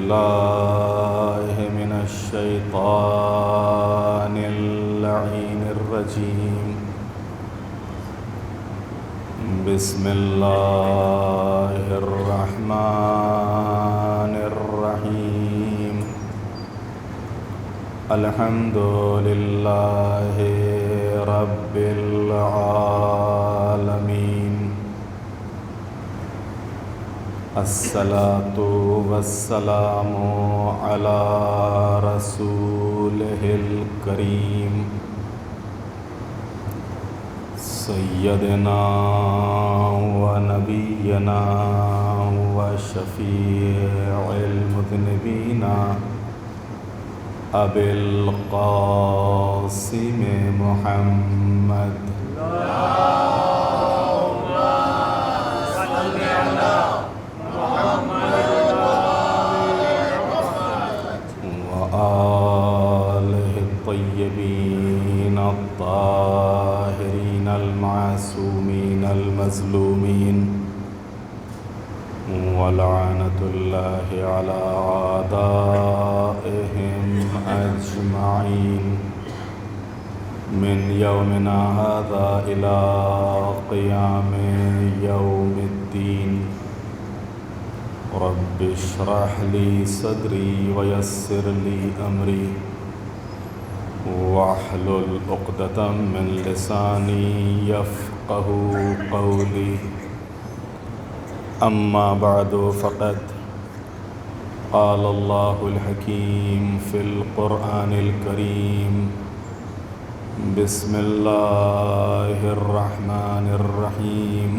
بالله من الشيطان اللعين الرجيم. بسم الله الرحمن الرحيم. الحمد لله رب العالمين. الصلاة والسلام على رسوله الكريم سيدنا ونبينا وشفيع المذنبين أبي القاسم محمد وآله الطيبين الطاهرين المعصومين المظلومين. ولعنة الله على أعدائهم أجمعين من يومنا هذا إلى قيام يوم الدين. رب اشرح لي صدري ويسر لي أمري واحلل عقدة من لساني يفقه قولي. أما بعد فقد قال الله الحكيم في القرآن الكريم. بسم الله الرحمن الرحيم.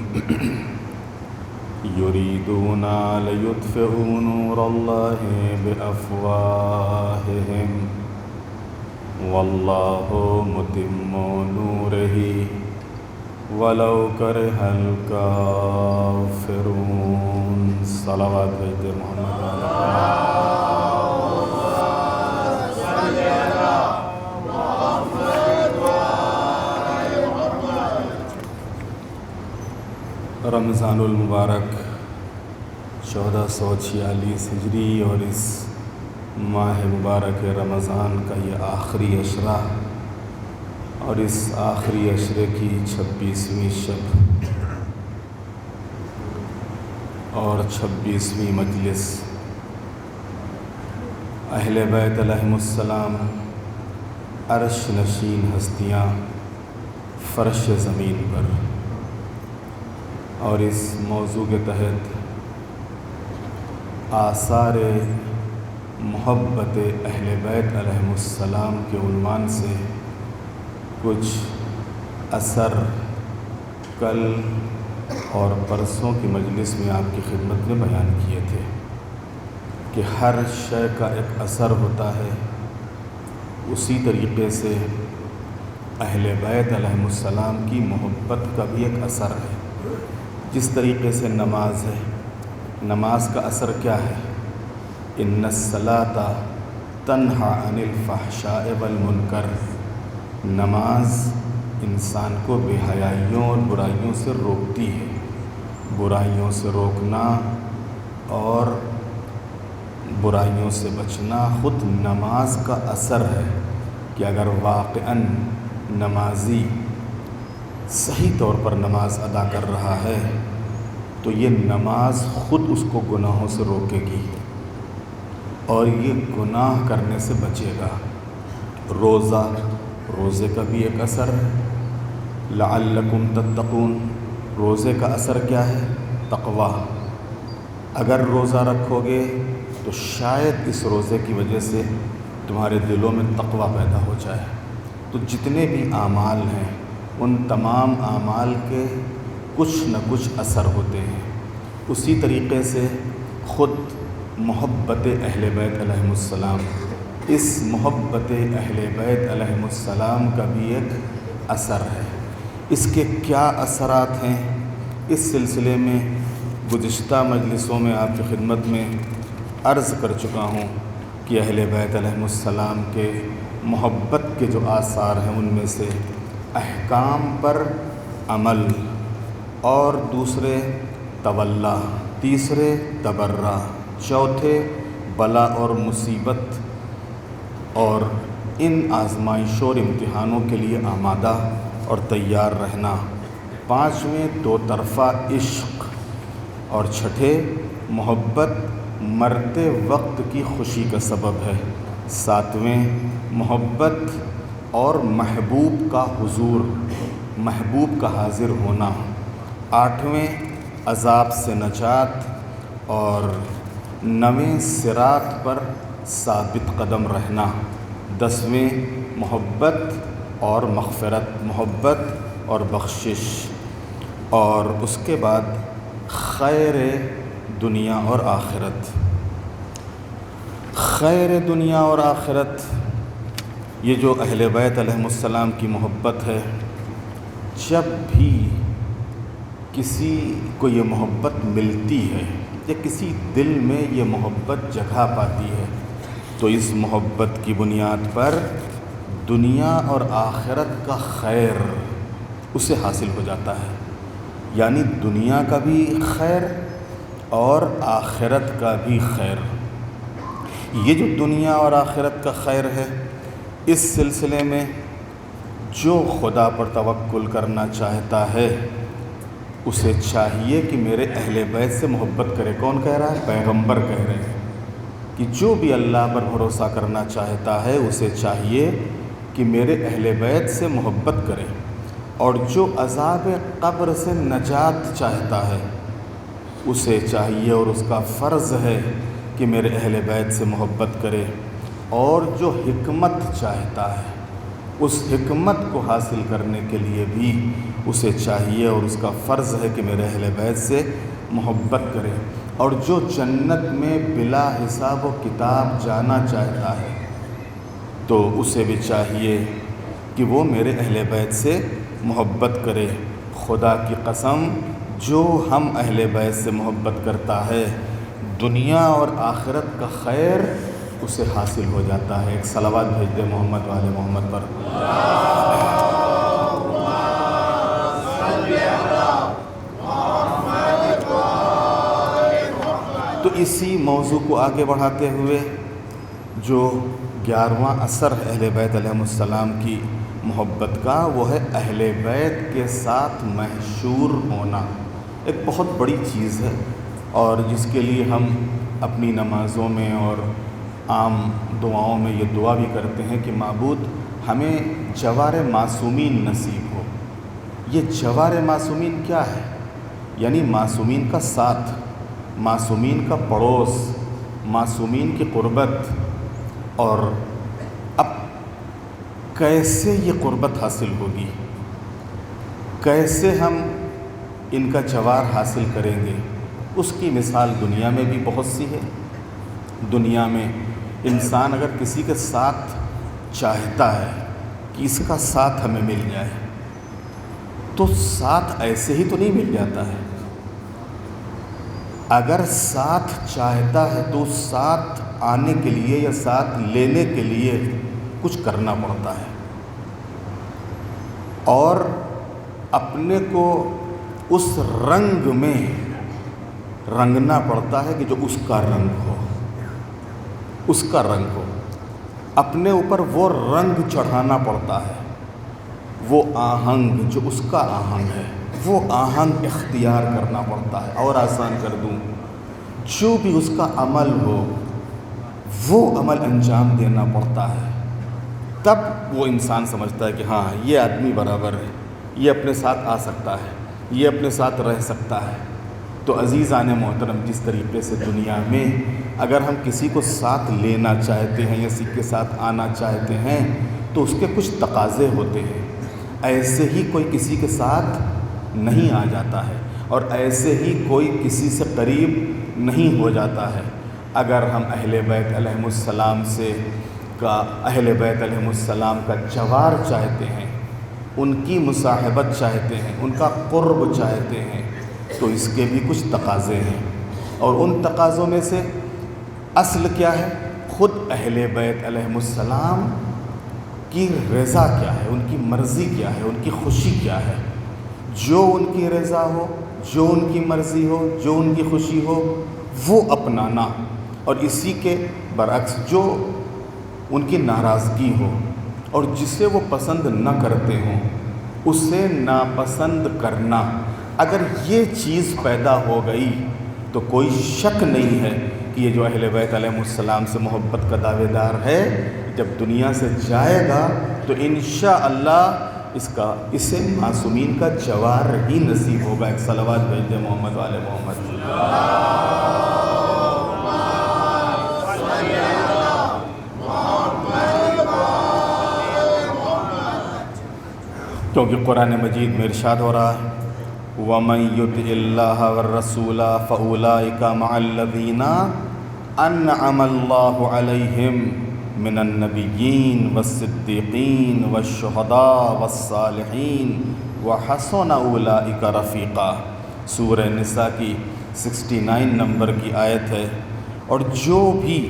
يريدون ليطفئوا نور الله بأفواههم والله متم نوره ولو كره الكافرون. صلوات محمد رمضان المبارک 1446 ہجری اور اس ماہ مبارک رمضان کا یہ آخری عشرہ اور اس آخری عشرے کی 26ویں شب اور 26ویں مجلس. اہل بیت علیہم السلام عرش نشین ہستیاں فرش زمین پر، اور اس موضوع کے تحت آثار محبت اہل بیت علیہم السلام کے عنوان سے کچھ اثر کل اور پرسوں کی مجلس میں آپ کی خدمت میں بیان کیے تھے کہ ہر شے کا ایک اثر ہوتا ہے. اسی طریقے سے اہل بیت علیہم السلام کی محبت کا بھی ایک اثر ہے. جس طریقے سے نماز ہے، نماز کا اثر کیا ہے؟ ان الصلاۃ تنہی عن الفحشاء والمنکر. نماز انسان کو بے حیائیوں اور برائیوں سے روکتی ہے. برائیوں سے روکنا اور برائیوں سے بچنا خود نماز کا اثر ہے کہ اگر واقعاً نمازی صحیح طور پر نماز ادا کر رہا ہے تو یہ نماز خود اس کو گناہوں سے روکے گی اور یہ گناہ کرنے سے بچے گا. روزے کا بھی ایک اثر ہے. لعلکم تتقون. روزے کا اثر کیا ہے؟ تقویٰ. اگر روزہ رکھو گے تو شاید اس روزے کی وجہ سے تمہارے دلوں میں تقویٰ پیدا ہو جائے. تو جتنے بھی اعمال ہیں ان تمام اعمال کے کچھ نہ کچھ اثر ہوتے ہیں. اسی طریقے سے خود محبت اہل بیت علیہم السلام، اس محبت اہل بیت علیہم السلام کا بھی ایک اثر ہے. اس کے کیا اثرات ہیں اس سلسلے میں گزشتہ مجلسوں میں آپ کی خدمت میں عرض کر چکا ہوں کہ اہل بیت علیہم السلام کے محبت کے جو آثار ہیں ان میں سے احکام پر عمل، اور دوسرے تولا، تیسرے تبرہ، چوتھے بلا اور مصیبت اور ان آزمائشوں اور امتحانوں کے لیے آمادہ اور تیار رہنا۔ 5ویں دو طرفہ عشق، اور 6 محبت مرتے وقت کی خوشی کا سبب ہے۔ 7ویں محبت اور محبوب کا حضور، محبوب کا حاضر ہونا۔ 8ویں عذاب سے نجات، اور 9ویں صراط پر ثابت قدم رہنا۔ 10ویں محبت اور مغفرت، محبت اور بخشش، اور اس کے بعد خیر دنیا اور آخرت۔ خیر دنیا اور آخرت، یہ جو اہل بیت علیہم السلام کی محبت ہے، جب بھی کسی کو یہ محبت ملتی ہے یا کسی دل میں یہ محبت جگہ پاتی ہے تو اس محبت کی بنیاد پر دنیا اور آخرت کا خیر اسے حاصل ہو جاتا ہے، یعنی دنیا کا بھی خیر اور آخرت کا بھی خیر۔ یہ جو دنیا اور آخرت کا خیر ہے، اس سلسلے میں جو خدا پر توکل کرنا چاہتا ہے اسے چاہیے کہ میرے اہل بیت سے محبت کرے۔ کون کہہ رہا ہے؟ پیغمبر کہہ رہے ہیں کہ جو بھی اللہ پر بھروسہ کرنا چاہتا ہے اسے چاہیے کہ میرے اہل بیت سے محبت کرے، اور جو عذاب قبر سے نجات چاہتا ہے اسے چاہیے اور اس کا فرض ہے کہ میرے اہل بیت سے محبت کرے، اور جو حکمت چاہتا ہے اس حکمت کو حاصل کرنے کے لیے بھی اسے چاہیے اور اس کا فرض ہے کہ میرے اہل بیت سے محبت کرے، اور جو جنت میں بلا حساب و کتاب جانا چاہتا ہے تو اسے بھی چاہیے کہ وہ میرے اہل بیت سے محبت کرے۔ خدا کی قسم، جو ہم اہل بیت سے محبت کرتا ہے دنیا اور آخرت کا خیر اسے حاصل ہو جاتا ہے۔ ایک صلوات بھیج دے محمد والے محمد پر۔ تو اسی موضوع کو آگے بڑھاتے ہوئے جو 11واں اثر اہل بیت علیہم السلام کی محبت کا، وہ ہے اہل بیت کے ساتھ محشور ہونا۔ ایک بہت بڑی چیز ہے، اور جس کے لیے ہم اپنی نمازوں میں اور عام دعاؤں میں یہ دعا بھی کرتے ہیں کہ معبود ہمیں جوار معصومین نصیب ہو۔ یہ جوار معصومین کیا ہے؟ یعنی معصومین کا ساتھ، معصومین کا پڑوس، معصومین کی قربت۔ اور اب کیسے یہ قربت حاصل ہوگی؟ کیسے ہم ان کا جوار حاصل کریں گے؟ اس کی مثال دنیا میں بھی بہت سی ہے۔ دنیا میں انسان اگر کسی کے ساتھ چاہتا ہے کہ اس کا ساتھ ہمیں مل جائے تو ساتھ ایسے ہی تو نہیں مل جاتا ہے۔ اگر ساتھ چاہتا ہے تو ساتھ آنے کے لیے یا ساتھ لینے کے لیے کچھ کرنا پڑتا ہے، اور اپنے کو اس رنگ میں رنگنا پڑتا ہے کہ جو اس کا رنگ ہو، اس کا رنگ ہو۔ اپنے اوپر وہ رنگ چڑھانا پڑتا ہے، وہ آہنگ جو اس کا آہنگ ہے، وہ آہنگ اختیار کرنا پڑتا ہے۔ اور آسان کر دوں، جو بھی اس کا عمل ہو وہ عمل انجام دینا پڑتا ہے، تب وہ انسان سمجھتا ہے کہ ہاں یہ آدمی برابر ہے، یہ اپنے ساتھ آ سکتا ہے، یہ اپنے ساتھ رہ سکتا ہے۔ تو عزیزان محترم، جس طریقے سے دنیا میں اگر ہم کسی کو ساتھ لینا چاہتے ہیں یا کسی کے ساتھ آنا چاہتے ہیں تو اس کے کچھ تقاضے ہوتے ہیں۔ ایسے ہی کوئی کسی کے ساتھ نہیں آ جاتا ہے، اور ایسے ہی کوئی کسی سے قریب نہیں ہو جاتا ہے۔ اگر ہم اہل بیت علیہم السلام اہل بیت علیہم السلام کا جوار چاہتے ہیں، ان کی مصاحبت چاہتے ہیں، ان کا قرب چاہتے ہیں، تو اس کے بھی کچھ تقاضے ہیں، اور ان تقاضوں میں سے اصل کیا ہے؟ خود اہل بیت علیہم السلام کی رضا کیا ہے، ان کی مرضی کیا ہے، ان کی خوشی کیا ہے۔ جو ان کی رضا ہو، جو ان کی مرضی ہو، جو ان کی خوشی ہو وہ اپنانا، اور اسی کے برعکس جو ان کی ناراضگی ہو اور جسے وہ پسند نہ کرتے ہوں اسے ناپسند کرنا، اگر یہ چیز پیدا ہو گئی تو کوئی شک نہیں ہے کہ یہ جو اہل بیت علیہ السلام سے محبت کا دعوے دار ہے جب دنیا سے جائے گا تو انشاءاللہ اسے معصومین کا جوار ہی نصیب ہوگا۔ ایک صلوات بھیج دیں محمد والے محمد۔ کیونکہ قرآن مجید میں ارشاد ہو رہا ہے وَمَن يُطِعِ اللَّهَ وَالرَّسُولَ فَأُولَٰئِكَ مَعَ الَّذِينَ أَنْعَمَ اللَّهُ عَلَيْهِمْ مِنَ النَّبِيِّينَ وَالصِّدِّيقِينَ وَالشُّهَدَاءِ وَالصَّالِحِينَ وَحَسُنَ أُولَٰئِكَ رَفِيقًا۔ سورہ نساء کی 69 نمبر کی آیت ہے۔ اور جو بھی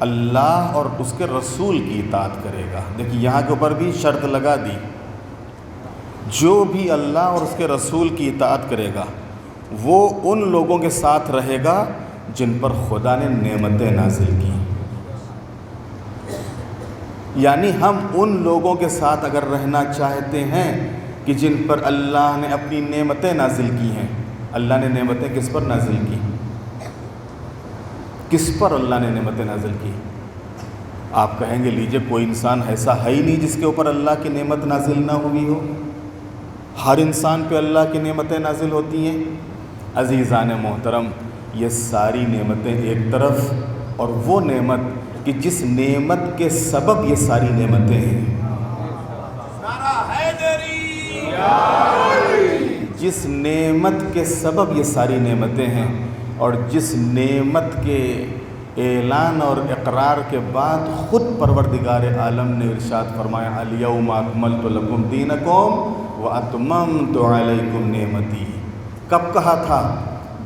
اللہ اور اس کے رسول کی اطاعت کرے گا، دیکھیے یہاں کے اوپر بھی شرط لگا دی، جو بھی اللہ اور اس کے رسول کی اطاعت کرے گا وہ ان لوگوں کے ساتھ رہے گا جن پر خدا نے نعمتیں نازل کی۔ یعنی ہم ان لوگوں کے ساتھ اگر رہنا چاہتے ہیں کہ جن پر اللہ نے اپنی نعمتیں نازل کی ہیں۔ اللہ نے نعمتیں کس پر نازل کی؟ کس پر اللہ نے نعمتیں نازل کی؟ آپ کہیں گے لیجئے کوئی انسان ایسا ہے ہی نہیں جس کے اوپر اللہ کی نعمت نازل نہ ہوئی ہو، ہر انسان پہ اللہ کی نعمتیں نازل ہوتی ہیں۔ عزیزان محترم، یہ ساری نعمتیں ایک طرف، اور وہ نعمت کہ جس نعمت کے سبب یہ ساری نعمتیں ہیں، جس نعمت کے سبب یہ ساری نعمتیں ہیں، اور جس نعمت کے اعلان اور اقرار کے بعد خود پروردگار عالم نے ارشاد فرمایا الیوم اکملت لکم دینکم واتممت علیکم نعمتی۔ کب کہا تھا؟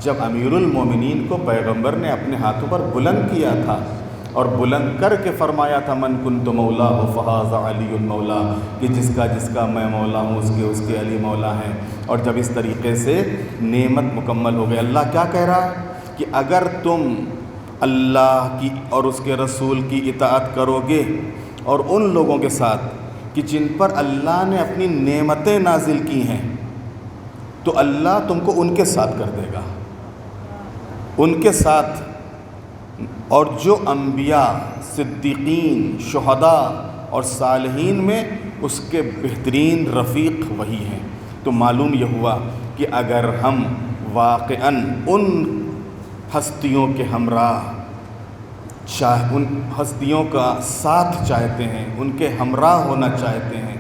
جب امیر المومنین کو پیغمبر نے اپنے ہاتھوں پر بلند کیا تھا اور بلند کر کے فرمایا تھا من کنت مولا فہذا علی المولا، کہ جس کا میں مولا ہوں اس کے علی مولا ہیں۔ اور جب اس طریقے سے نعمت مکمل ہو گئی، اللہ کیا کہہ رہا ہے کہ اگر تم اللہ کی اور اس کے رسول کی اطاعت کرو گے اور ان لوگوں کے ساتھ کہ جن پر اللہ نے اپنی نعمتیں نازل کی ہیں، تو اللہ تم کو ان کے ساتھ کر دے گا، ان کے ساتھ۔ اور جو انبیاء، صدیقین، شہداء اور صالحین میں اس کے بہترین رفیق وہی ہیں۔ تو معلوم یہ ہوا کہ اگر ہم واقعاً ان ہستیوں کے ہمراہ ان ہستیوں کا ساتھ چاہتے ہیں، ان کے ہمراہ ہونا چاہتے ہیں،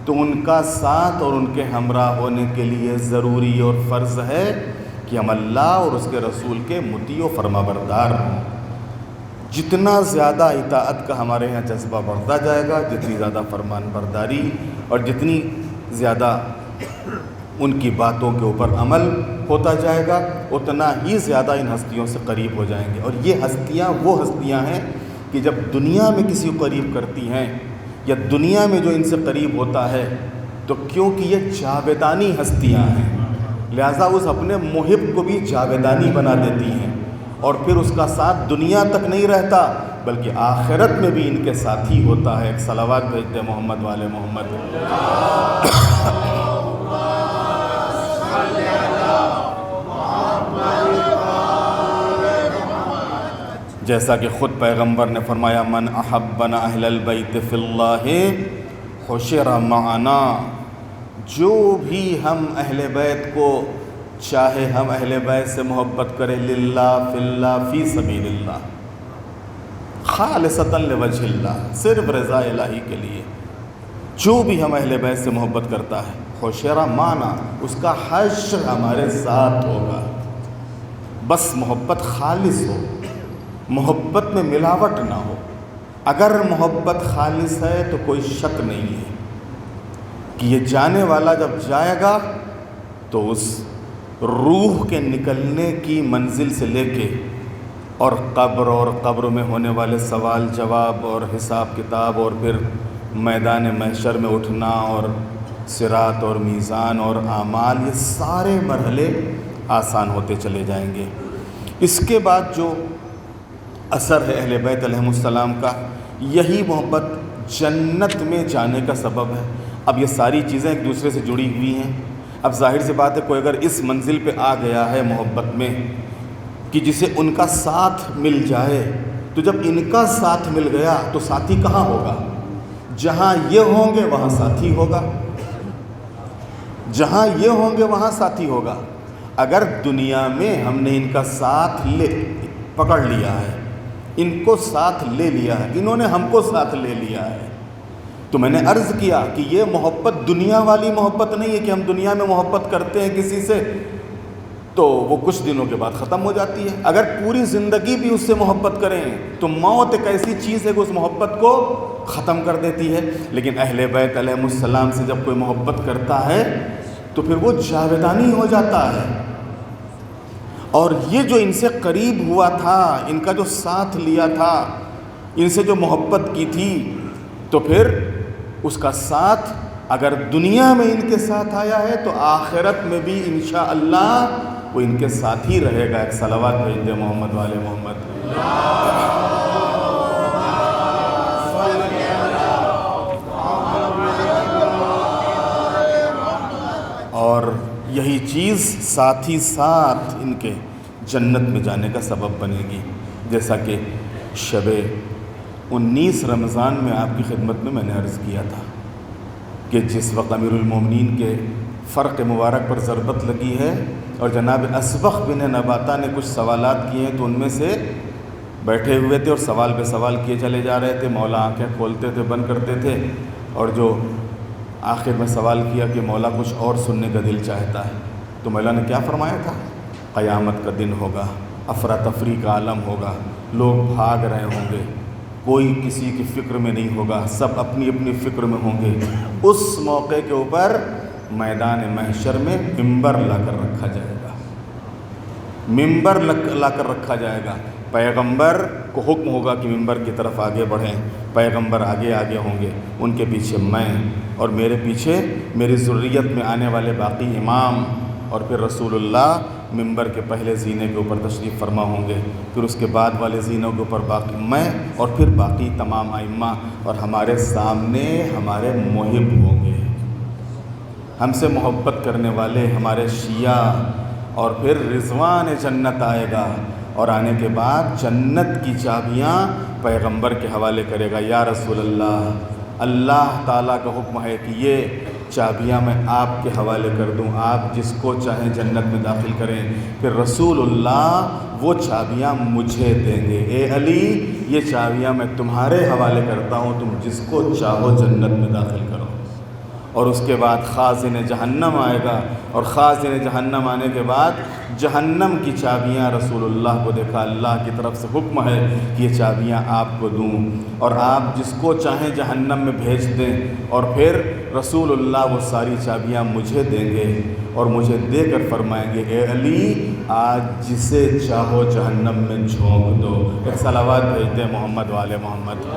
تو ان کا ساتھ اور ان کے ہمراہ ہونے کے لیے ضروری اور فرض ہے کہ ہم اللہ اور اس کے رسول کے مطیع و فرما بردار ہوں۔ جتنا زیادہ اطاعت کا ہمارے یہاں جذبہ بڑھتا جائے گا، جتنی زیادہ فرمان برداری اور جتنی زیادہ ان کی باتوں کے اوپر عمل ہوتا جائے گا، اتنا ہی زیادہ ان ہستیوں سے قریب ہو جائیں گے۔ اور یہ ہستیاں وہ ہستیاں ہیں کہ جب دنیا میں کسی کو قریب کرتی ہیں یا دنیا میں جو ان سے قریب ہوتا ہے، تو کیونکہ یہ جاویدانی ہستیاں ہیں، لہٰذا اس اپنے محب کو بھی جاویدانی بنا دیتی ہیں، اور پھر اس کا ساتھ دنیا تک نہیں رہتا بلکہ آخرت میں بھی ان کے ساتھ ہی ہوتا ہے۔ ایک صلوات بھیج دیں محمد والے محمد۔ جیسا کہ خود پیغمبر نے فرمایا من احبنا اہل البیت فی اللہ حشر معنا، جو بھی ہم اہل بیت کو چاہے، ہم اہل بیت سے محبت کرے للہ فی اللہ فی سبیل اللہ، خالصۃ لوجہ اللہ، صرف رضا الہی کے لیے، جو بھی ہم اہل بیت سے محبت کرتا ہے حشر معنا، اس کا حشر ہمارے ساتھ ہوگا۔ بس محبت خالص ہو، محبت میں ملاوٹ نہ ہو۔ اگر محبت خالص ہے تو کوئی شک نہیں ہے کہ یہ جانے والا جب جائے گا تو اس روح کے نکلنے کی منزل سے لے کے اور قبر میں ہونے والے سوال جواب اور حساب کتاب اور پھر میدان محشر میں اٹھنا اور صراط اور میزان اور اعمال، یہ سارے مرحلے آسان ہوتے چلے جائیں گے۔ اس کے بعد جو اثر ہے اہل بیت علیہم السلام کا، یہی محبت جنت میں جانے کا سبب ہے۔ اب یہ ساری چیزیں ایک دوسرے سے جڑی ہوئی ہیں۔ اب ظاہر سی بات ہے کوئی اگر اس منزل پہ آ گیا ہے محبت میں کہ جسے ان کا ساتھ مل جائے، تو جب ان کا ساتھ مل گیا تو ساتھی کہاں ہوگا؟ جہاں یہ ہوں گے وہاں ساتھی ہوگا، جہاں یہ ہوں گے وہاں ساتھی ہوگا۔ اگر دنیا میں ہم نے ان کا ساتھ پکڑ لیا ہے، ان کو ساتھ لے لیا ہے، انہوں نے ہم کو ساتھ لے لیا ہے، تو میں نے عرض کیا کہ یہ محبت دنیا والی محبت نہیں ہے کہ ہم دنیا میں محبت کرتے ہیں کسی سے تو وہ کچھ دنوں کے بعد ختم ہو جاتی ہے۔ اگر پوری زندگی بھی اس سے محبت کریں تو موت ایک ایسی چیز ہے کہ اس محبت کو ختم کر دیتی ہے۔ لیکن اہل بیت علیہم السلام سے جب کوئی محبت کرتا ہے تو پھر وہ جاویدانی ہو جاتا ہے۔ اور یہ جو ان سے قریب ہوا تھا، ان کا جو ساتھ لیا تھا، ان سے جو محبت کی تھی، تو پھر اس کا ساتھ اگر دنیا میں ان کے ساتھ آیا ہے تو آخرت میں بھی انشاءاللہ وہ ان کے ساتھ ہی رہے گا۔ ایک صلوات بھیج دے محمد والے محمد۔ اور یہی چیز ساتھ ہی ساتھ ان کے جنت میں جانے کا سبب بنے گی۔ جیسا کہ شب 19 رمضان میں آپ کی خدمت میں نے عرض کیا تھا کہ جس وقت امیر المومنین کے فرق مبارک پر ضربت لگی ہے اور جناب اسبغ بن نباتہ نے کچھ سوالات کیے ہیں، تو ان میں سے بیٹھے ہوئے تھے اور سوال پہ سوال کیے چلے جا رہے تھے۔ مولا آنکھیں کھولتے تھے، بند کرتے تھے، اور جو آخر میں سوال کیا کہ مولا کچھ اور سننے کا دل چاہتا ہے، تو مولا نے کیا فرمایا تھا؟ قیامت کا دن ہوگا، افراتفری کا عالم ہوگا، لوگ بھاگ رہے ہوں گے، کوئی کسی کی فکر میں نہیں ہوگا، سب اپنی اپنی فکر میں ہوں گے۔ اس موقع کے اوپر میدان محشر میں ممبر لا کر رکھا جائے گا، ممبر لا کر رکھا جائے گا۔ پیغمبر کو حکم ہوگا کہ ممبر کی طرف آگے بڑھیں، پیغمبر آگے آگے ہوں گے، ان کے پیچھے میں، اور میرے پیچھے میری ذریت میں آنے والے باقی امام، اور پھر رسول اللہ ممبر کے پہلے زینے کے اوپر تشریف فرما ہوں گے، پھر اس کے بعد والے زینوں کے اوپر باقی میں، اور پھر باقی تمام ائمہ، اور ہمارے سامنے ہمارے محب ہوں گے، ہم سے محبت کرنے والے ہمارے شیعہ، اور پھر رضوان جنت آئے گا، اور آنے کے بعد جنت کی چابیاں پیغمبر کے حوالے کرے گا۔ یا رسول اللہ، اللہ تعالیٰ کا حکم ہے کہ یہ چابیاں میں آپ کے حوالے کر دوں، آپ جس کو چاہیں جنت میں داخل کریں۔ پھر رسول اللہ وہ چابیاں مجھے دیں گے، اے علی یہ چابیاں میں تمہارے حوالے کرتا ہوں، تم جس کو چاہو جنت میں داخل کرو۔ اور اس کے بعد خازن جہنم آئے گا، اور خازن جہنم آنے کے بعد جہنم کی چابیاں رسول اللہ کو دیکھا، اللہ کی طرف سے حکم ہے کہ یہ چابیاں آپ کو دوں، اور آپ جس کو چاہیں جہنم میں بھیج دیں۔ اور پھر رسول اللہ وہ ساری چابیاں مجھے دیں گے، اور مجھے دے کر فرمائیں گے اے علی آج جسے چاہو جہنم میں جھونک دو۔ ایک صلوات بھیج دیں محمد والے محمد۔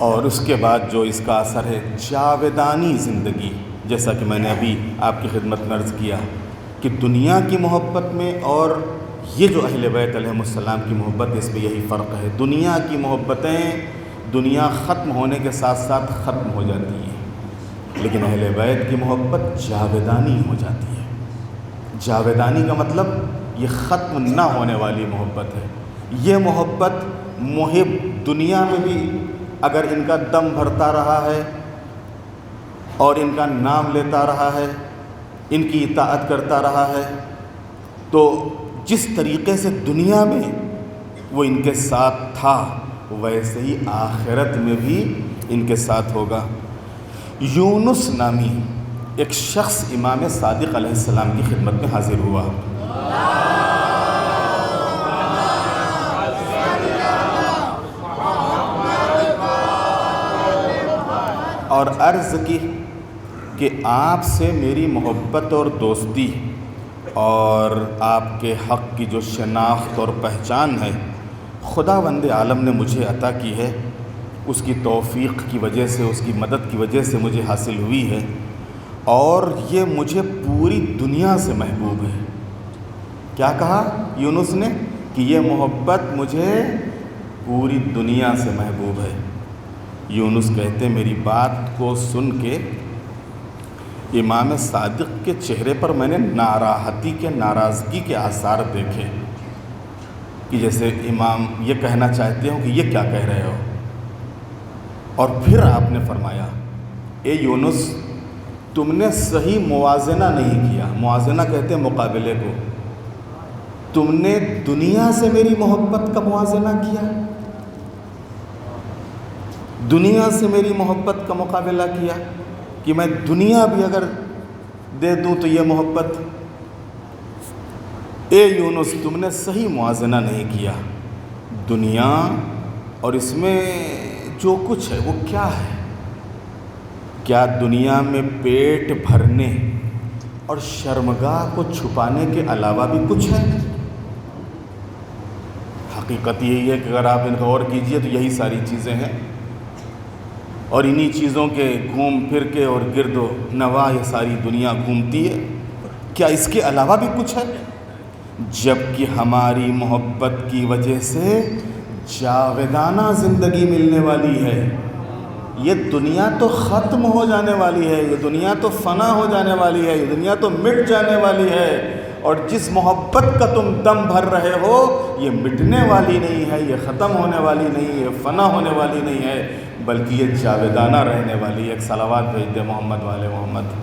اور اس کے بعد جو اس کا اثر ہے جاویدانی زندگی، جیسا کہ میں نے ابھی آپ کی خدمت میں عرض کیا کہ دنیا کی محبت میں اور یہ جو اہل بیت علیہم السلام کی محبت، اس میں یہی فرق ہے۔ دنیا کی محبتیں دنیا ختم ہونے کے ساتھ ساتھ ختم ہو جاتی ہیں، لیکن اہل بیت کی محبت جاویدانی ہو جاتی ہے۔ جاویدانی کا مطلب یہ ختم نہ ہونے والی محبت ہے۔ یہ محبت محب دنیا میں بھی اگر ان کا دم بھرتا رہا ہے اور ان کا نام لیتا رہا ہے، ان کی اطاعت کرتا رہا ہے، تو جس طریقے سے دنیا میں وہ ان کے ساتھ تھا ویسے ہی آخرت میں بھی ان کے ساتھ ہوگا۔ یونس نامی ایک شخص امام صادق علیہ السلام کی خدمت میں حاضر ہوا، اور عرض کی کہ آپ سے میری محبت اور دوستی اور آپ کے حق کی جو شناخت اور پہچان ہے خداوند عالم نے مجھے عطا کی ہے، اس کی توفیق کی وجہ سے، اس کی مدد کی وجہ سے مجھے حاصل ہوئی ہے، اور یہ مجھے پوری دنیا سے محبوب ہے۔ کیا کہا یونس نے کہ یہ محبت مجھے پوری دنیا سے محبوب ہے۔ یونس کہتے میری بات کو سن کے امام صادق کے چہرے پر میں نے ناراحتی کے، ناراضگی کے آثار دیکھے کہ جیسے امام یہ کہنا چاہتے ہو کہ یہ کیا کہہ رہے ہو۔ اور پھر آپ نے فرمایا اے یونس تم نے صحیح موازنہ نہیں کیا۔ موازنہ کہتے ہیں مقابلے کو۔ تم نے دنیا سے میری محبت کا موازنہ کیا، دنیا سے میری محبت کا مقابلہ کیا کہ میں دنیا بھی اگر دے دوں تو یہ محبت۔ اے یونس تم نے صحیح موازنہ نہیں کیا۔ دنیا اور اس میں جو کچھ ہے وہ کیا ہے؟ کیا دنیا میں پیٹ بھرنے اور شرمگاہ کو چھپانے کے علاوہ بھی کچھ ہے؟ حقیقت یہی ہے کہ اگر آپ ان کو غور کیجئے تو یہی ساری چیزیں ہیں، اور انہی چیزوں کے گھوم پھر کے اور گرد و نواح یہ ساری دنیا گھومتی ہے۔ کیا اس کے علاوہ بھی کچھ ہے؟ جب کہ ہماری محبت کی وجہ سے جاویدانہ زندگی ملنے والی ہے۔ یہ دنیا تو ختم ہو جانے والی ہے، یہ دنیا تو فنا ہو جانے والی ہے، یہ دنیا تو مٹ جانے والی ہے، اور جس محبت کا تم دم بھر رہے ہو یہ مٹنے والی نہیں ہے، یہ ختم ہونے والی نہیں ہے، فنا ہونے والی نہیں ہے، بلکہ یہ جاویدانہ رہنے والی ہے۔ ایک صلوات بھیج دے محمد والے محمد۔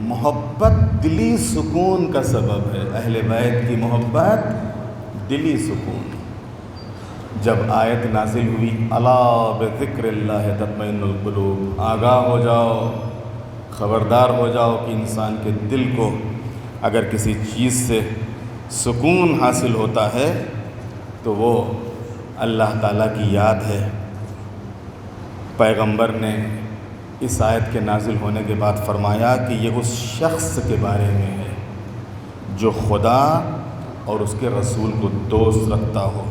محبت دلی سکون کا سبب ہے۔ اہل بیت کی محبت دلی سکون۔ جب آیت نازل ہوئی الا بذکر اللہ تطمئن القلوب، آگاہ ہو جاؤ، خبردار ہو جاؤ کہ انسان کے دل کو اگر کسی چیز سے سکون حاصل ہوتا ہے تو وہ اللہ تعالیٰ کی یاد ہے۔ پیغمبر نے اس آیت کے نازل ہونے کے بعد فرمایا کہ یہ اس شخص کے بارے میں ہے جو خدا اور اس کے رسول کو دوست رکھتا ہو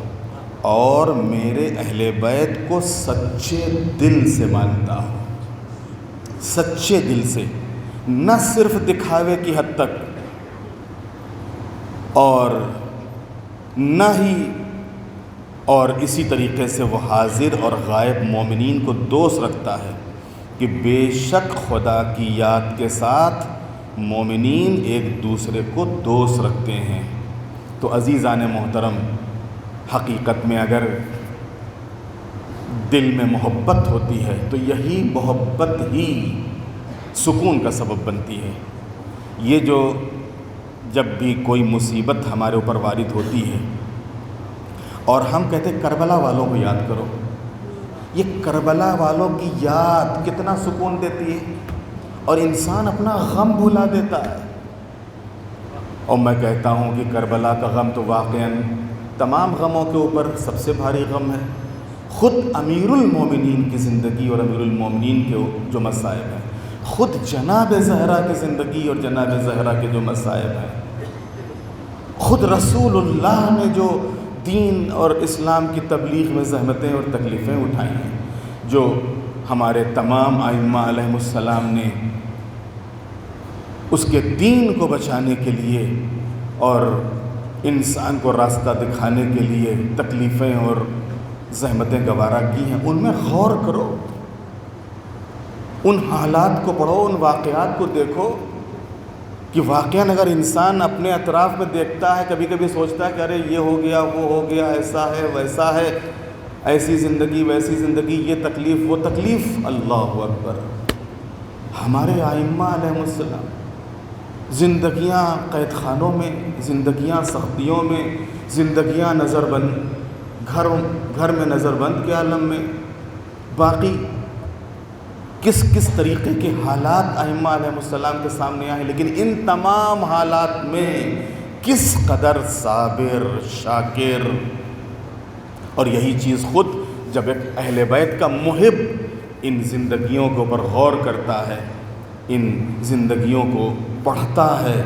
اور میرے اہل بیت کو سچے دل سے مانتا ہو، سچے دل سے، نہ صرف دکھاوے کی حد تک، اور نہ ہی اور اسی طریقے سے وہ حاضر اور غائب مومنین کو دوست رکھتا ہے کہ بے شک خدا کی یاد کے ساتھ مومنین ایک دوسرے کو دوست رکھتے ہیں۔ تو عزیزان محترم، حقیقت میں اگر دل میں محبت ہوتی ہے تو یہی محبت ہی سکون کا سبب بنتی ہے۔ یہ جو جب بھی کوئی مصیبت ہمارے اوپر وارد ہوتی ہے اور ہم کہتے ہیں کربلا والوں کو یاد کرو، یہ کربلا والوں کی یاد کتنا سکون دیتی ہے اور انسان اپنا غم بھلا دیتا ہے۔ اور میں کہتا ہوں کہ کربلا کا غم تو واقعاً تمام غموں کے اوپر سب سے بھاری غم ہے۔ خود امیر المومنین کی زندگی اور امیر المومنین کے جو مصائب ہیں، خود جناب زہرا کی زندگی اور جناب زہرا کے جو مصائب ہیں، خود رسول اللہ نے جو دین اور اسلام کی تبلیغ میں زحمتیں اور تکلیفیں اٹھائی ہیں، جو ہمارے تمام ائمہ علیہم السلام نے اس کے دین کو بچانے کے لیے اور انسان کو راستہ دکھانے کے لیے تکلیفیں اور زحمتیں گوارا کی ہیں، ان میں غور کرو، ان حالات کو پڑھو، ان واقعات کو دیکھو کہ واقعاً اگر انسان اپنے اطراف میں دیکھتا ہے، کبھی کبھی سوچتا ہے کہ ارے یہ ہو گیا، وہ ہو گیا، ایسا ہے ویسا ہے، ایسی زندگی ویسی زندگی، یہ تکلیف وہ تکلیف۔ اللہ اکبر! ہمارے ائمہ علیہم السلام زندگیاں قید خانوں میں، زندگیاں سختیوں میں، زندگیاں نظر بند گھر میں نظر بند کے عالم میں، باقی کس کس طریقے کے حالات ائمہ علیہ السلام کے سامنے آئے، لیکن ان تمام حالات میں کس قدر صابر، شاکر، اور یہی چیز خود جب ایک اہل بیت کا محب ان زندگیوں کے اوپر غور کرتا ہے، ان زندگیوں کو پڑھتا ہے،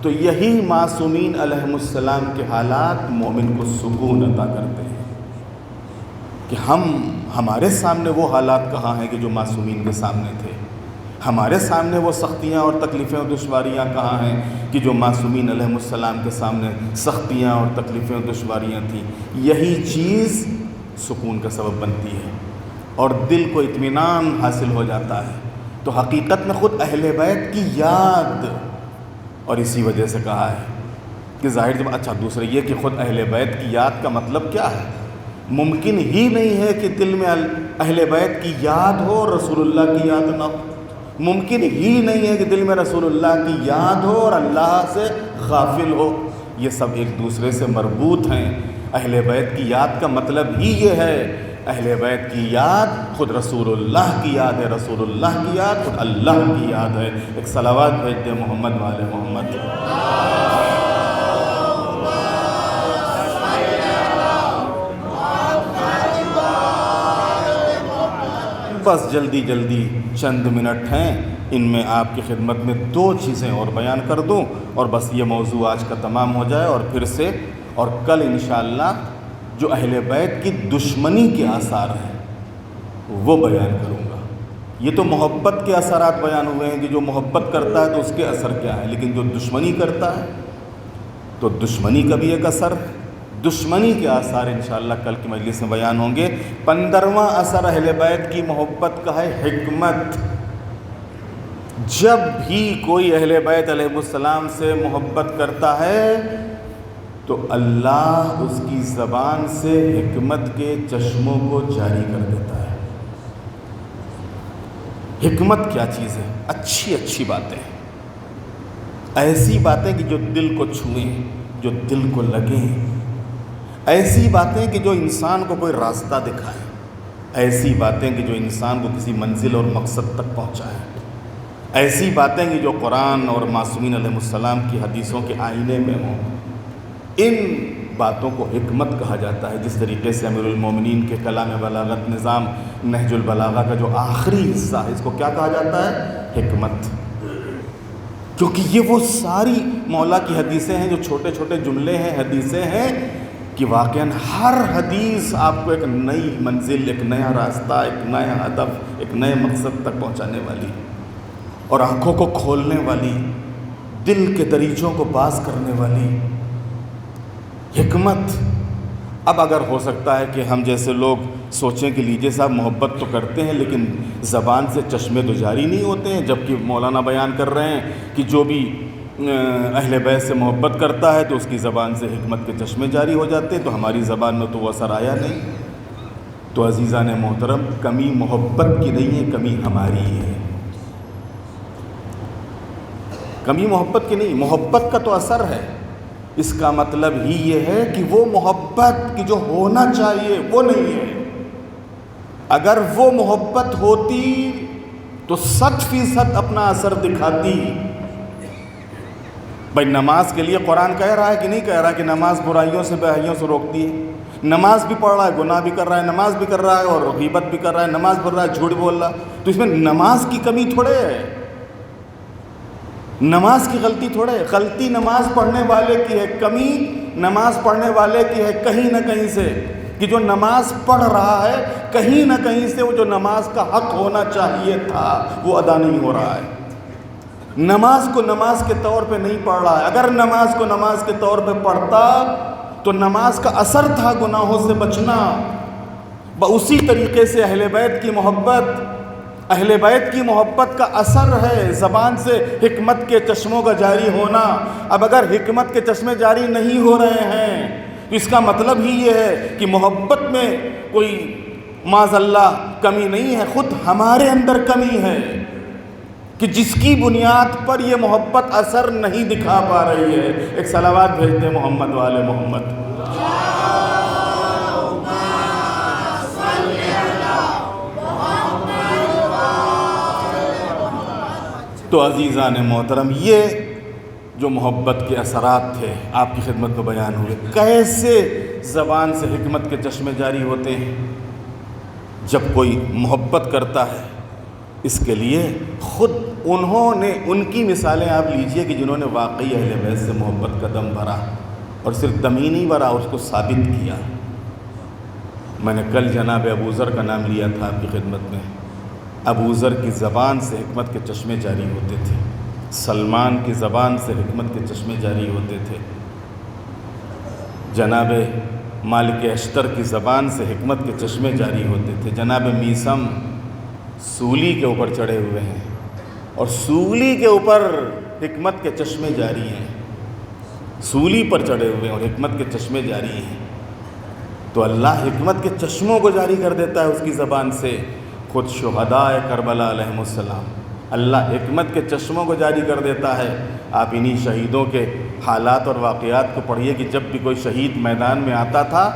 تو یہی معصومین علیہم السلام کے حالات مومن کو سکون عطا کرتے ہیں کہ ہمارے سامنے وہ حالات کہاں ہیں کہ جو معصومین کے سامنے تھے، ہمارے سامنے وہ سختیاں اور تکلیفیں اور دشواریاں کہاں ہیں کہ جو معصومین علیہم السلام کے سامنے سختیاں اور تکلیفیں اور دشواریاں تھیں۔ یہی چیز سکون کا سبب بنتی ہے اور دل کو اطمینان حاصل ہو جاتا ہے۔ تو حقیقت میں خود اہل بیت کی یاد، اور اسی وجہ سے کہا ہے کہ ظاہر جب اچھا دوسرے یہ کہ خود اہل بیت کی یاد کا مطلب کیا ہے؟ ممکن ہی نہیں ہے کہ دل میں اہل بیت کی یاد ہو اور رسول اللہ کی یاد نہ ہو، ممکن ہی نہیں ہے کہ دل میں رسول اللہ کی یاد ہو اور اللہ سے غافل ہو، یہ سب ایک دوسرے سے مربوط ہیں۔ اہل بیت کی یاد کا مطلب ہی یہ ہے، اہل بیت کی یاد خود رسول اللہ کی یاد ہے، رسول اللہ کی یاد خود اللہ کی یاد ہے۔ ایک صلوات بھیج دے محمد والے محمد۔ بس جلدی جلدی چند منٹ ہیں، ان میں آپ کی خدمت میں 2 چیزیں اور بیان کر دوں اور بس یہ موضوع آج کا تمام ہو جائے، اور پھر سے اور کل انشاءاللہ جو اہل بیت کی دشمنی کے آثار ہیں وہ بیان کروں گا۔ یہ تو محبت کے اثرات بیان ہوئے ہیں کہ جو محبت کرتا ہے تو اس کے اثر کیا ہے، لیکن جو دشمنی کرتا ہے تو دشمنی کا بھی ایک اثر ہے۔ دشمنی کے آثار انشاءاللہ کل کی مجلس میں بیان ہوں گے۔ 15واں اثر اہل بیت کی محبت کا ہے حکمت۔ جب بھی کوئی اہل بیت علیہ السلام سے محبت کرتا ہے تو اللہ اس کی زبان سے حکمت کے چشموں کو جاری کر دیتا ہے۔ حکمت کیا چیز ہے؟ اچھی اچھی باتیں، ایسی باتیں کہ جو دل کو چھوئیں، جو دل کو لگیں، ایسی باتیں کہ جو انسان کو کوئی راستہ دکھائیں، ایسی باتیں کہ جو انسان کو کسی منزل اور مقصد تک پہنچائیں، ایسی باتیں کہ جو قرآن اور معصومین علیہ السلام کی حدیثوں کے آئینے میں ہوں۔ ان باتوں کو حکمت کہا جاتا ہے۔ جس طریقے سے امیر المومنین کے کلام بلاغت نظام نہج البلاغہ کا جو آخری حصہ ہے اس کو کیا کہا جاتا ہے؟ حکمت، کیونکہ یہ وہ ساری مولا کی حدیثیں ہیں جو چھوٹے چھوٹے جملے ہیں، حدیثیں ہیں کہ واقعاً ہر حدیث آپ کو ایک نئی منزل، ایک نیا راستہ، ایک نیا ہدف، ایک نئے مقصد تک پہنچانے والی اور آنکھوں کو کھولنے والی، دل کے دریچوں کو باز کرنے والی حکمت۔ اب اگر ہو سکتا ہے کہ ہم جیسے لوگ سوچیں کہ لیجیے صاحب محبت تو کرتے ہیں لیکن زبان سے چشمے تو جاری نہیں ہوتے ہیں، جبکہ مولانا بیان کر رہے ہیں کہ جو بھی اہل بیت سے محبت کرتا ہے تو اس کی زبان سے حکمت کے چشمے جاری ہو جاتے ہیں، تو ہماری زبان میں تو وہ اثر آیا نہیں۔ تو عزیزان محترم، کمی محبت کی نہیں ہے، کمی ہماری ہے۔ کمی محبت کی نہیں، محبت کا تو اثر ہے۔ اس کا مطلب ہی یہ ہے کہ وہ محبت کی جو ہونا چاہیے وہ نہیں ہے۔ اگر وہ محبت ہوتی تو 100% اپنا اثر دکھاتی۔ بھائی نماز کے لیے قرآن کہہ رہا ہے کہ نہیں کہہ رہا کہ نماز برائیوں سے بےحیوں سے روکتی ہے؟ نماز بھی پڑھ رہا ہے، گناہ بھی کر رہا ہے، نماز بھی کر رہا ہے اور غیبت بھی کر رہا ہے، نماز پڑھ رہا ہے، جھوٹ بول رہا ہے، تو اس میں نماز کی کمی تھوڑے ہے، نماز کی غلطی تھوڑے ہے۔ غلطی نماز پڑھنے والے کی ہے، کمی نماز پڑھنے والے کی ہے کہیں نہ کہیں سے، کہ جو نماز پڑھ رہا ہے کہیں نہ کہیں سے وہ جو نماز کا حق ہونا چاہیے تھا وہ ادا نہیں ہو رہا ہے، نماز کو نماز کے طور پہ نہیں پڑھ رہا ہے۔ اگر نماز کو نماز کے طور پہ پڑھتا تو نماز کا اثر تھا گناہوں سے بچنا۔ اسی طریقے سے اہل بیت کی محبت، اہل بیت کی محبت کا اثر ہے زبان سے حکمت کے چشموں کا جاری ہونا۔ اب اگر حکمت کے چشمے جاری نہیں ہو رہے ہیں تو اس کا مطلب ہی یہ ہے کہ محبت میں کوئی معاذ اللہ کمی نہیں ہے، خود ہمارے اندر کمی ہے کہ جس کی بنیاد پر یہ محبت اثر نہیں دکھا پا رہی ہے۔ ایک صلوات بھیجتے محمد والے محمد۔ تو عزیزان محترم، یہ جو محبت کے اثرات تھے آپ کی خدمت میں بیان ہوئے، کیسے زبان سے حکمت کے چشمے جاری ہوتے ہیں۔ جب کوئی محبت کرتا ہے اس کے لیے خود انہوں نے، ان کی مثالیں آپ لیجئے کہ جنہوں نے واقعی اہل بیت سے محبت کا دم بھرا، اور صرف دم ہی نہیں بھرا، اس کو ثابت کیا۔ میں نے کل جناب ابو ذر کا نام لیا تھا آپ کی خدمت میں۔ ابو ذر کی زبان سے حکمت کے چشمے جاری ہوتے تھے، سلمان کی زبان سے حکمت کے چشمے جاری ہوتے تھے، جناب مالک اشتر کی زبان سے حکمت کے چشمے جاری ہوتے تھے، جناب میثم سولی کے اوپر چڑھے ہوئے ہیں اور سولی کے اوپر حکمت کے چشمے جاری ہیں، سولی پر چڑھے ہوئے ہیں اور حکمت کے چشمے جاری ہیں۔ تو اللہ حکمت کے چشموں کو جاری کر دیتا ہے اس کی زبان سے۔ خود شہداء کربلا علیہم السلام اللہ حکمت کے چشموں کو جاری کر دیتا ہے۔ آپ انہی شہیدوں کے حالات اور واقعات کو پڑھیے کہ جب بھی کوئی شہید میدان میں آتا تھا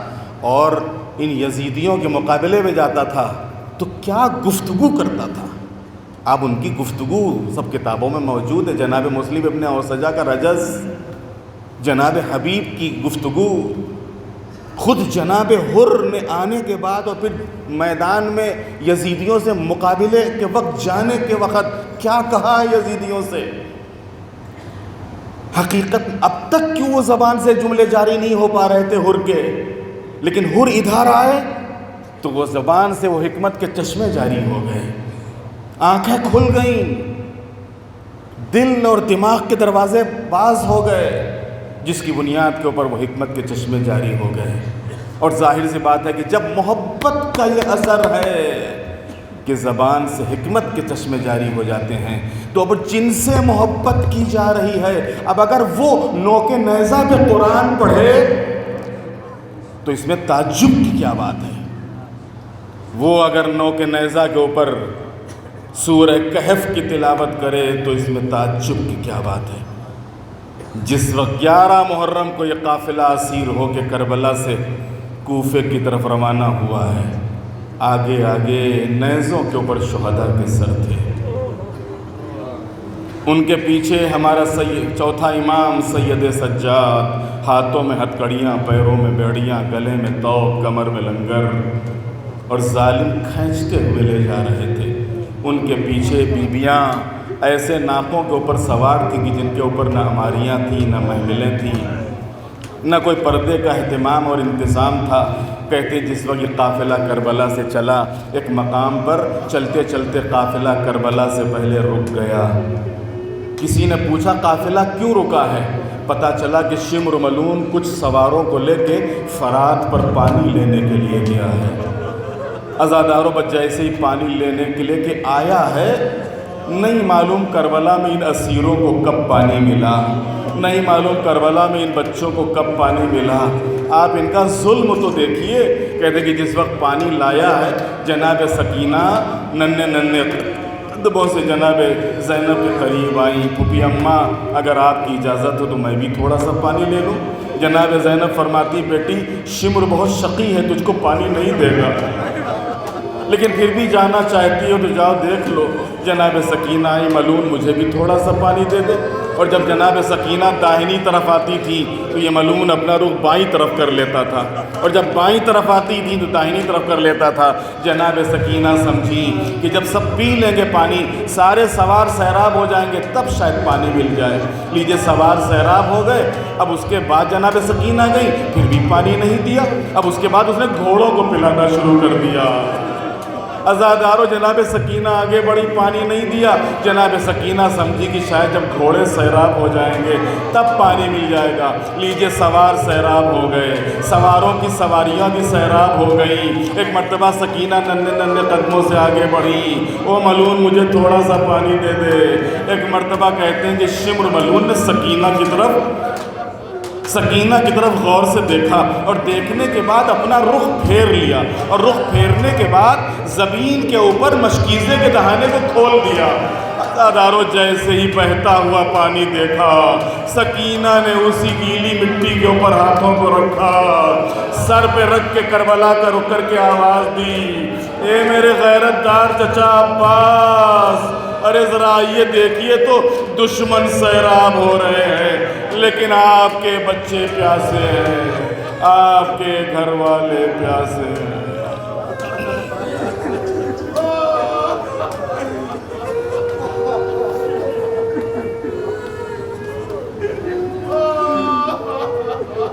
اور ان یزیدیوں کے مقابلے میں جاتا تھا تو کیا گفتگو کرتا تھا۔ اب ان کی گفتگو سب کتابوں میں موجود ہے، جناب مسلم ابن اوسجہ کا رجز، جناب حبیب کی گفتگو، خود جناب حر نے آنے کے بعد اور پھر میدان میں یزیدیوں سے مقابلے کے وقت جانے کے وقت کیا کہا یزیدیوں سے۔ حقیقت اب تک کیوں وہ زبان سے جملے جاری نہیں ہو پا رہے تھے حر کے، لیکن حر ادھر آئے تو وہ زبان سے وہ حکمت کے چشمے جاری ہو گئے، آنکھیں کھل گئیں، دل اور دماغ کے دروازے باز ہو گئے، جس کی بنیاد کے اوپر وہ حکمت کے چشمے جاری ہو گئے۔ اور ظاہر سی بات ہے کہ جب محبت کا یہ اثر ہے کہ زبان سے حکمت کے چشمے جاری ہو جاتے ہیں، تو اب جن سے محبت کی جا رہی ہے، اب اگر وہ نوک نیزہ پہ قرآن پڑھے تو اس میں تعجب کی کیا بات ہے۔ وہ اگر نوک نیزہ کے اوپر سورہ کہف کی تلاوت کرے تو اس میں تعجب کی کیا بات ہے۔ جس وقت 11 محرم کو یہ قافلہ اسیر ہو کے کربلا سے کوفے کی طرف روانہ ہوا ہے، آگے آگے نیزوں کے اوپر شہداء کے سر تھے، ان کے پیچھے ہمارا چوتھا امام سید سجاد، ہاتھوں میں ہتھکڑیاں، پیروں میں بیڑیاں، گلے میں توپ، کمر میں لنگر، اور ظالم کھینچتے ہوئے لے جا رہے تھے۔ ان کے پیچھے بیبیاں ایسے ناکوں کے اوپر سوار تھیں کہ جن کے اوپر نہ ہماریاں تھیں، نہ محملیں تھیں، نہ کوئی پردے کا اہتمام اور انتظام تھا۔ کہتے جس وقت یہ قافلہ کربلا سے چلا، ایک مقام پر چلتے چلتے قافلہ کربلا سے پہلے رک گیا۔ کسی نے پوچھا قافلہ کیوں رکا ہے؟ پتہ چلا کہ شمر ملون کچھ سواروں کو لے کے فرات پر پانی لینے کے لیے گیا ہے۔ عزاداروں پر جیسے ہی پانی لینے کے لیے کہ آیا ہے، نہیں معلوم کربلا میں ان اسیروں کو کب پانی ملا، نہیں معلوم کربلا میں ان بچوں کو کب پانی ملا۔ آپ ان کا ظلم تو دیکھیے۔ کہتے کہ جس وقت پانی لایا ہے، جناب سکینہ ننھے ننھے قدموں سے جناب زینب کے قریب آئیں، پھوپھی اماں اگر آپ کی اجازت ہو تو میں بھی تھوڑا سا پانی لے لوں۔ جناب زینب فرماتی بیٹی شمر بہت شقی ہے، تجھ کو پانی نہیں دے گا، لیکن پھر بھی جانا چاہتی ہو تو جاؤ دیکھ لو۔ جناب سکینہ آئی، ملون مجھے بھی تھوڑا سا پانی دے دے۔ اور جب جناب سکینہ داہنی طرف آتی تھی تو یہ ملون اپنا رخ بائیں طرف کر لیتا تھا، اور جب بائیں طرف آتی تھی تو داہنی طرف کر لیتا تھا۔ جناب سکینہ سمجھی کہ جب سب پی لیں گے پانی، سارے سوار سیراب ہو جائیں گے، تب شاید پانی مل جائے۔ لیجیے سوار سیراب ہو گئے، اب اس کے بعد جناب سکینہ گئی، پھر بھی پانی نہیں دیا۔ اب اس کے بعد اس نے گھوڑوں کو پلانا شروع کر دیا۔ عزادارو جناب سکینہ آگے بڑی، پانی نہیں دیا۔ جناب سکینہ سمجھی کہ شاید جب گھوڑے سیراب ہو جائیں گے تب پانی مل جائے گا۔ لیجیے سوار سیراب ہو گئے، سواروں کی سواریاں بھی سیراب ہو گئیں۔ ایک مرتبہ سکینہ ننھے ننھے قدموں سے آگے بڑھی، او ملون مجھے تھوڑا سا پانی دے دے۔ ایک مرتبہ کہتے ہیں کہ شمر ملون نے سکینہ کی طرف غور سے دیکھا، اور دیکھنے کے بعد اپنا رخ پھیر لیا، اور رخ پھیرنے کے بعد زمین کے اوپر مشکیزے کے دہانے کو کھول دیا۔ عزادارو جیسے ہی بہتا ہوا پانی دیکھا، سکینہ نے اسی گیلی مٹی کے اوپر ہاتھوں کو رکھا، سر پہ رکھ کے کربلا کا رک کر کے آواز دی، اے میرے غیرت دار چچا عباس، ارے ذرا یہ دیکھیے تو دشمن سیراب ہو رہے ہیں، لیکن آپ کے بچے پیاسے ہیں، آپ کے گھر والے پیاسے ہیں۔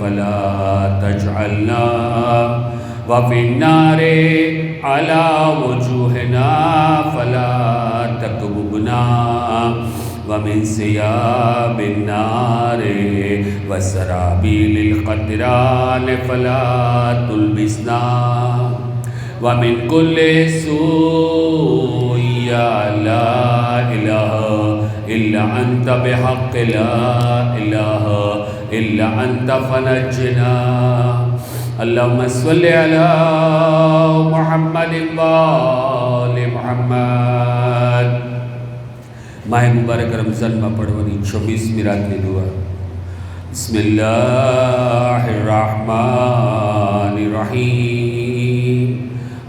فلا تجعلنا وفي النار على وجوهنا فلا تكببنا ومن ثياب النار وسرابيل القطران فلا تلبسنا ومن كل سوء يا لا إله إلا أنت بحق لا إله إلا أنت فنجنا اللهم صل على محمد وآل محمد. ماہ مبارک رمضان میں پڑھوانی 26 راتની دعا. بسم اللہ الرحمن الرحیم.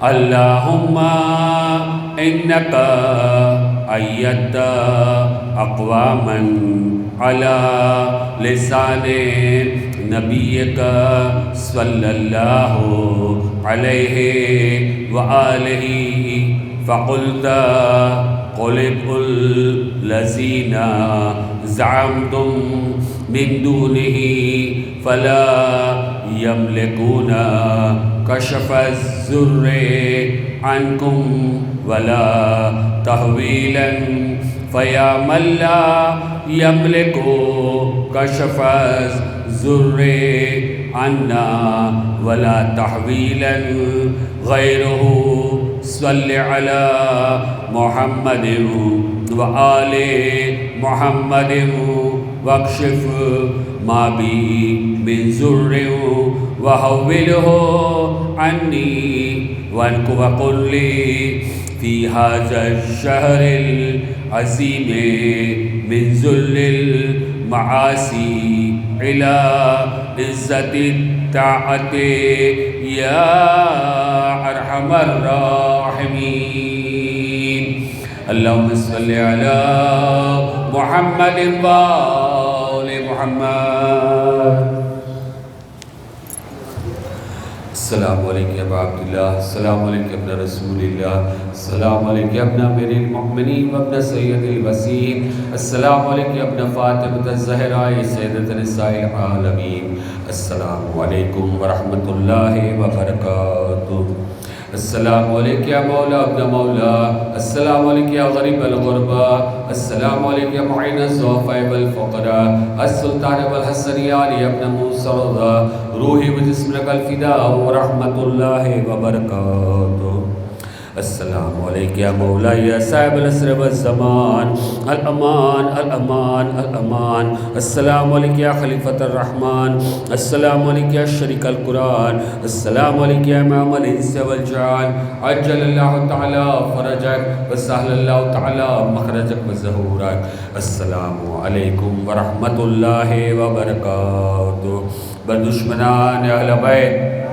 اللہم انکا ایدت اقواما علی لسان نبیک صلی اللہ علیہ وآلہ فقلت قل الذین زعمتم من دونه فلا يملكون كشف الضر عنكم ولا تحويلا فيا من لا يملك كشف الضر عنا ولا تحويلا غيره صل على محمد وآل محمد واكشف ما بي من ضر وحوله عني وقل لي في هذا الشهر العظيم من ذل المعاصي إلى عزة الطاعة يا أرحم الراحمين. اللهم صل على محمد وآل محمد. السلام علیکم ابا عبداللہ، السلام علیکم ابن رسول اللہ، السلام علیکم ابن امیر المؤمنین وابن سید الوسیم، السلام علیکم ابن فاطمہ الزہراء سیدۃ نساء العالمین. السلام علیکم ورحمۃ اللہ وبرکاتہ. السلام علیکم یا مولا ابن مولا، السلام علیکم یا غریب الغربا، السلام علیکم یا معین الضعفاء والفقراء، السلطان والحسن یا علی ابن موسیٰ رضا، روحی و جسم لک الفداء ورحمۃ اللہ وبرکاتہ. السلام علیکم یا مولا یا صاحب العصر والزمان، الامان الامان الامان. السلام علیکم یا خلیفۃ الرحمن، السلام علیکم یا شریک القرآن، السلام علیکم یا امام الانس والجان. عجل اللہ تعالی فرجک وسہل اللہ تعالی مخرجک وظہورک. السلام علیکم ورحمۃ اللہ وبرکاتہ. بر دشمنان اہل بیت